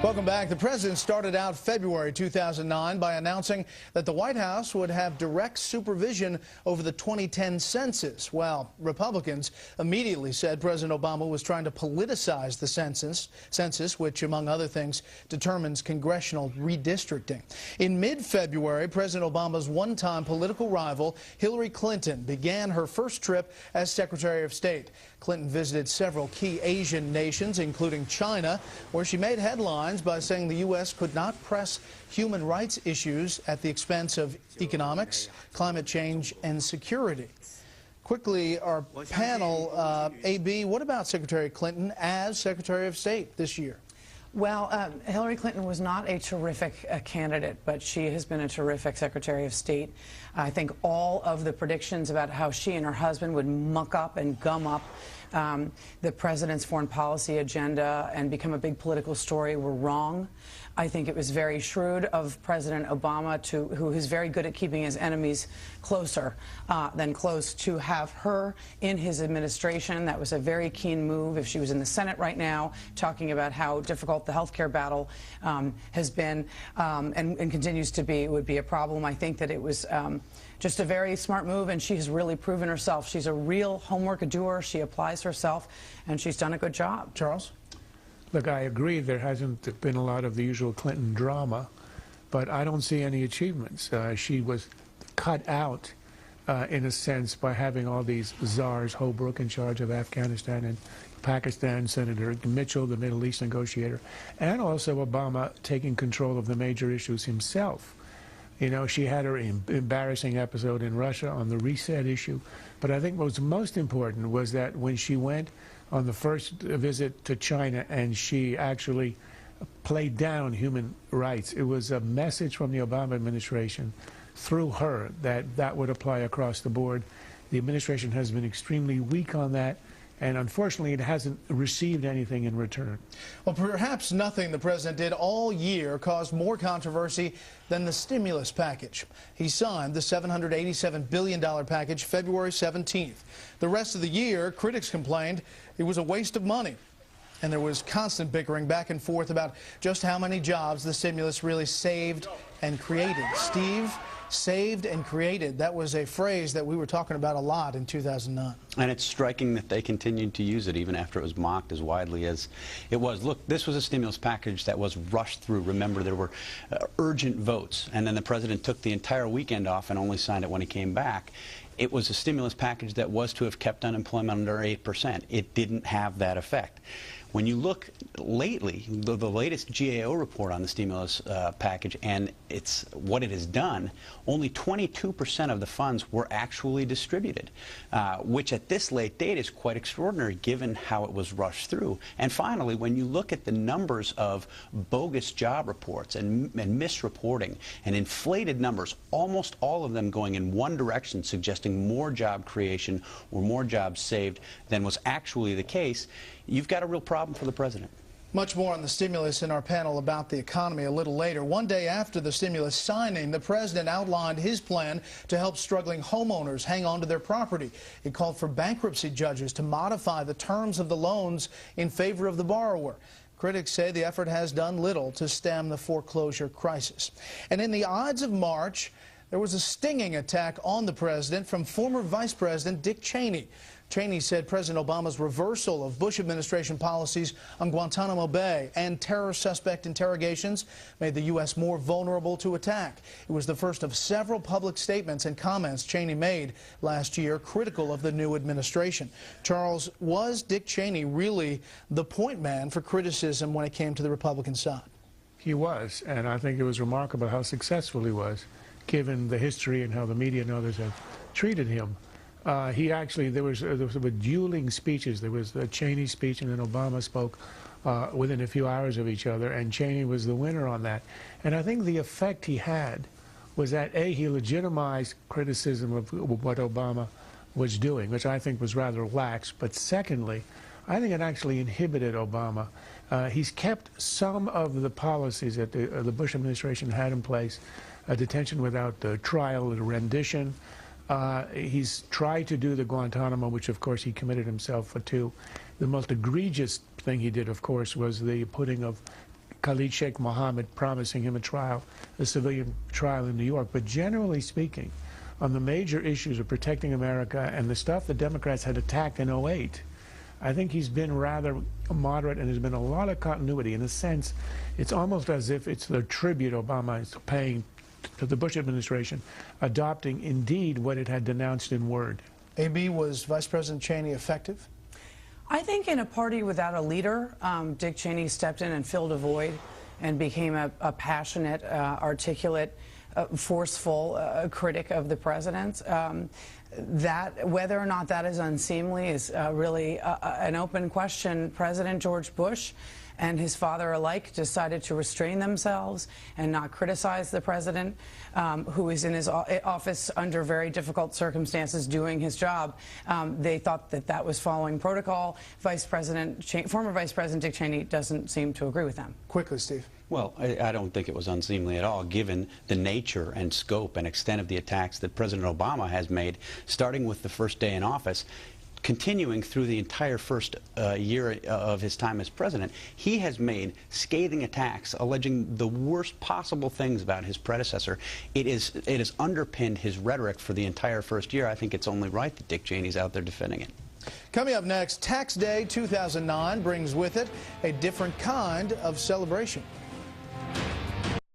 Welcome back. The president started out February 2009 by announcing that the White House would have direct supervision over the 2010 census. Well, Republicans immediately said President Obama was trying to politicize the census, which, among other things, determines congressional redistricting. In mid-February, President Obama's one-time political rival, Hillary Clinton, began her first trip as Secretary of State. Clinton visited several key Asian nations, including China, where she made headlines by saying the U.S. could not press human rights issues at the expense of economics, climate change, and security. Quickly, our panel, AB, what about Secretary Clinton as Secretary of State this year? Well, Hillary Clinton was not a terrific candidate, but she has been a terrific Secretary of State. I think all of the predictions about how she and her husband would muck up and gum up the president's foreign policy agenda and become a big political story were wrong. I think it was very shrewd of President Obama, who is very good at keeping his enemies closer than close, to have her in his administration. That was a very keen move. If she was in the Senate right now talking about how difficult the health care battle has been and continues to be, it would be a problem. I think that it was just a very smart move, and she has really proven herself. She's a real homework doer. She applies herself, and she's done a good job. Charles? Look, I agree there hasn't been a lot of the usual Clinton drama, but I don't see any achievements. She was cut out, in a sense, by having all these czars, Holbrooke in charge of Afghanistan and Pakistan, Senator Mitchell, the Middle East negotiator, and also Obama taking control of the major issues himself. You know, she had her embarrassing episode in Russia on the reset issue, but I think what was most important was that when she went on the first visit to China and she actually played down human rights, it was a message from the Obama administration through her that that would apply across the board. The administration has been extremely weak on that, and unfortunately it hasn't received anything in return. Well, perhaps nothing the president did all year caused more controversy than the stimulus package. He signed the $787 billion package February 17th. The rest of the year, critics complained it was a waste of money. And there was constant bickering back and forth about just how many jobs the stimulus really saved and created. Steve, saved and created, that was a phrase that we were talking about a lot in 2009. And it's striking that they continued to use it even after it was mocked as widely as it was. Look, this was a stimulus package that was rushed through. Remember, there were urgent votes, and then the president took the entire weekend off and only signed it when he came back. It was a stimulus package that was to have kept unemployment under 8%. It didn't have that effect. When you look lately, the latest GAO report on the stimulus package and what it has done, only 22% of the funds were actually distributed, which at this late date is quite extraordinary given how it was rushed through. And finally, when you look at the numbers of bogus job reports and misreporting and inflated numbers, almost all of them going in one direction, suggesting more job creation or more jobs saved than was actually the case, you've got a real problem for the president. Much more on the stimulus in our panel about the economy a little later. One day after the stimulus signing, the president outlined his plan to help struggling homeowners hang on to their property. He called for bankruptcy judges to modify the terms of the loans in favor of the borrower. Critics say the effort has done little to stem the foreclosure crisis. And in the Ides of March, there was a stinging attack on the president from former Vice President Dick Cheney. Cheney said President Obama's reversal of Bush administration policies on Guantanamo Bay and terror suspect interrogations made the U.S. more vulnerable to attack. It was the first of several public statements and comments Cheney made last year critical of the new administration. Charles, was Dick Cheney really the point man for criticism when it came to the Republican side? He was, and I think it was remarkable how successful he was, given the history and how the media and others have treated him. He actually, there was dueling speeches. There was the Cheney speech, and then Obama spoke within a few hours of each other, and Cheney was the winner on that. And I think the effect he had was that, A, he legitimized criticism of what Obama was doing, which I think was rather lax, but secondly, I think it actually inhibited Obama. He's kept some of the policies that the Bush administration had in place, detention without trial, rendition. He's tried to do the Guantanamo, which of course he committed himself to. The most egregious thing he did, of course, was the putting of Khalid Sheikh Mohammed promising him a civilian trial in New York. But generally speaking, on the major issues of protecting America and the stuff the Democrats had attacked in '08, I think he's been rather moderate, and there's been a lot of continuity. In a sense, it's almost as if it's the tribute Obama is paying to the Bush administration, adopting indeed what it had denounced in word. AB, was Vice President Cheney effective? I think in a party without a leader, Dick Cheney stepped in and filled a void and became a passionate, articulate, forceful critic of the president. That whether or not that is unseemly is really an open question. President George Bush and his father alike decided to restrain themselves and not criticize the president, who is in his office under very difficult circumstances doing his job. They thought that that was following protocol. Former Vice President Dick Cheney doesn't seem to agree with them. Quickly, Steve. Well, I don't think it was unseemly at all, given the nature and scope and extent of the attacks that President Obama has made, starting with the first day in office, continuing through the entire first year of his time as president. He has made scathing attacks alleging the worst possible things about his predecessor. It has underpinned his rhetoric for the entire first year. I think it's only right that Dick Cheney's out there defending it. Coming up next, Tax Day 2009 brings with it a different kind of celebration.